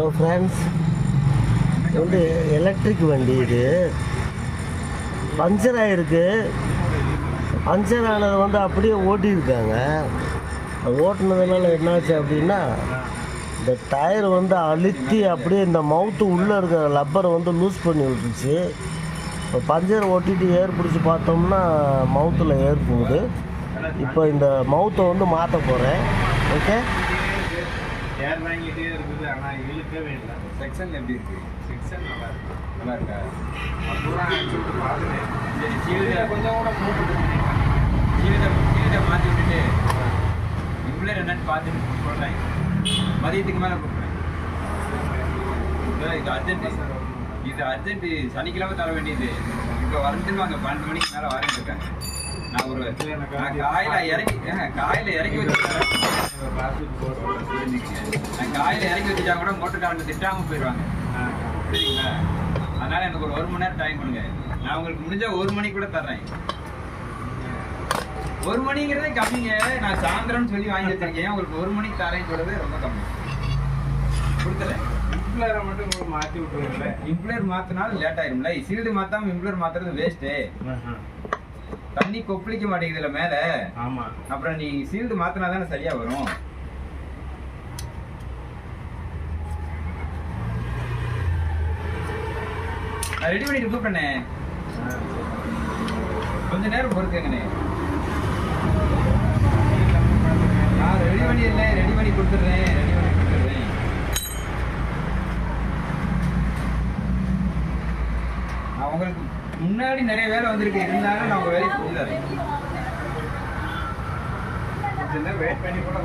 Hello friends, இது வந்து electric வண்டி. இது பஞ்சர் ஆகிருக்கு. பஞ்சர் ஆனது வந்து அப்படியே ஓட்டியிருக்காங்க. ஓட்டுனதுனால என்னாச்சு அப்படின்னா, இந்த டயர் வந்து அழுத்தி அப்படியே இந்த மவுத்து உள்ளே இருக்கிற லப்பரை வந்து லூஸ் பண்ணி விட்டுருச்சு. இப்போ பஞ்சர் ஓட்டிட்டு ஏர் பிடிச்சி பார்த்தோம்னா மவுத்தில் ஏர் போகுது. இப்போ இந்த மவுத்தை வந்து மாற்ற போகிறேன். ஓகே, ஏர் வாங்கிட்டே இருக்குது, ஆனால் இழுக்கவே இல்லை. செக்ஷன் எப்படி இருக்குது? செக்ஷன் நல்லா இருக்கு. நல்லா இருக்கா? பூரா சொல்லிட்டு பார்த்துட்டேன். சரி, சீல்டை கொஞ்சம் கூட மூட்டு சீல்டை மாற்றி விட்டுட்டு இவ்வளோ என்னன்னு பார்த்துட்டு சொல்கிறேன். மதியத்துக்கு மேலே கொடுக்குறேன். இது அர்ஜென்ட்டு சனிக்கிழமை தர வேண்டியது. இப்போ வந்துருவாங்க 12 மணிக்கு மேலே வரேன்னு இருக்காங்க. நான் காயில் இறக்கி வச்சுருக்கேன். நான் காயில் இறக்கி வச்சுட்டா கூட மோட்டர்காரங்க திட்டாமல் போயிடுவாங்க. சரிங்களா? அதனால் எனக்கு ஒரு 1 மணி நேரம் டைம் பண்ணுங்க. நான் உங்களுக்கு முடிஞ்ச 1 மணி கூட தர்றேன். 1 மணிங்கிறதே கம்மிங்க. நான் சாயந்தரம்னு சொல்லி வாங்கி வச்சிருக்கேன். உங்களுக்கு 1 மணிக்கு தரேன்னு சொல்றது ரொம்ப கம்மி. கொடுத்துறேன். இம்ப்ளரை மட்டும் உங்களுக்கு மாற்றி விட்டுருவீங்களே. இம்ப்ளர் மாற்றினாலும் லேட் ஆயிரும்ல. சீல்டு மாற்றாமல் இம்ப்ளர் மாற்றுறது வேஸ்ட்டு. தண்ணி கொப்பளிக்க மாட்டேங்குதுல மேல. ஆமா, அப்புறம் நீ சீல்டு மாத்தினா தானே சரியா வரும். நான் ரெடி பண்ணிட்டு கூப்பிட்டேனே, கொஞ்ச நேரம் பொறுத்துங்கண்ணே. நான் ரெடி பண்ணிடுறேன். ரெடி பண்ணி கொடுத்துட்றேன். நான் உங்களுக்கு முன்னாடி நிறைய வேலை வந்திருக்கு. இருந்தாலும் நான் உங்க வேலையை செஞ்சு தரேன். வெயிட் பண்ணி கூட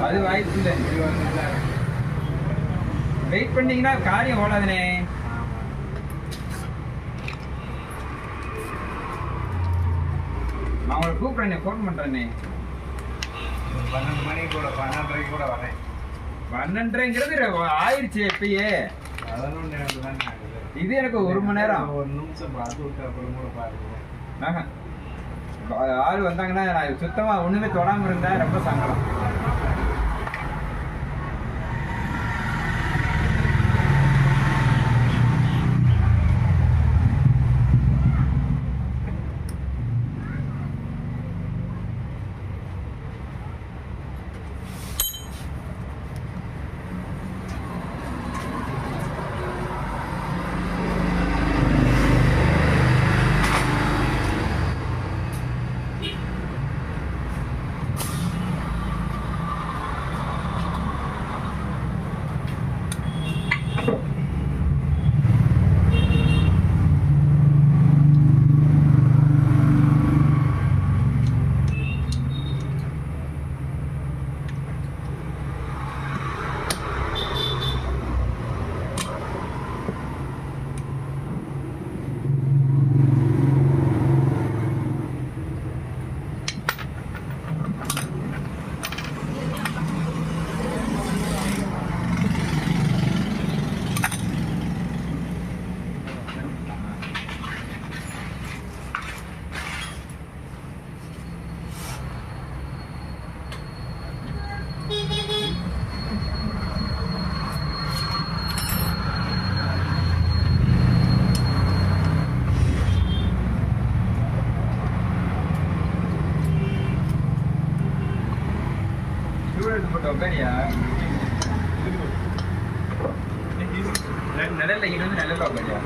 அது வாய்ப்பு இல்லை. வெயிட் பண்ணீங்கன்னா காரியம் ஓடாதுனே. நான் உங்களை கூப்பிட்றேனே, ஃபோன் பண்ணுறேனே. 12 மணிக்கு கூட 12:30 கூட வரேன். 12:30ங்கிறது ஆயிடுச்சு எப்பயே. 11 தான் ஆகுது. இது எனக்கு 1 மணி நேரம். 1 நிமிஷம் பார்த்து விட்டு அப்புறம் கூட பாருங்க. ஆள் வந்தாங்கன்னா நான் சுத்தமா ஒண்ணுமே தொடாம இருந்தா ரொம்ப சங்கடம். நிழல்ல இது வந்து நிழல் பார்க்கலையா?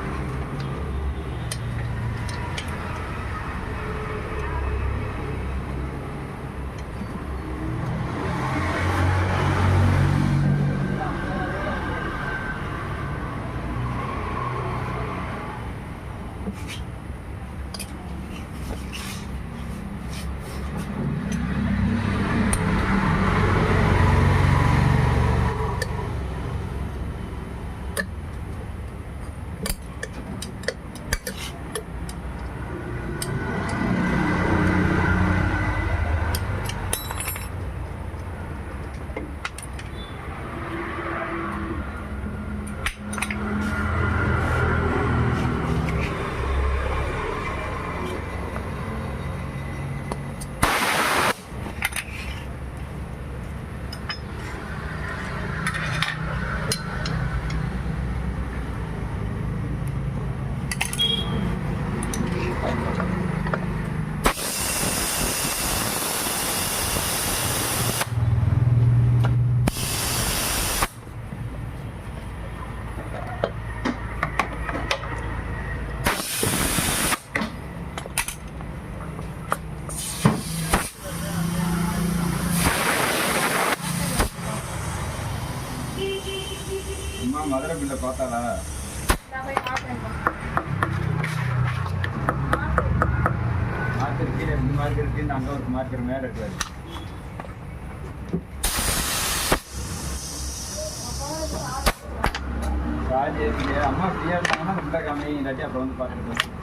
இல்ல பார்த்தாளா மார்க்கர் கீழே 2 மார்க் இருக்குன்னு அங்க ஒரு மார்க்கர் மேல இருக்காரு. ராஜேஷ் அம்மா ஃப்ரீயா இருந்தாங்கன்னா உள்ள காமி இல்லாட்டி அப்புறம் வந்து பார்த்துட்டு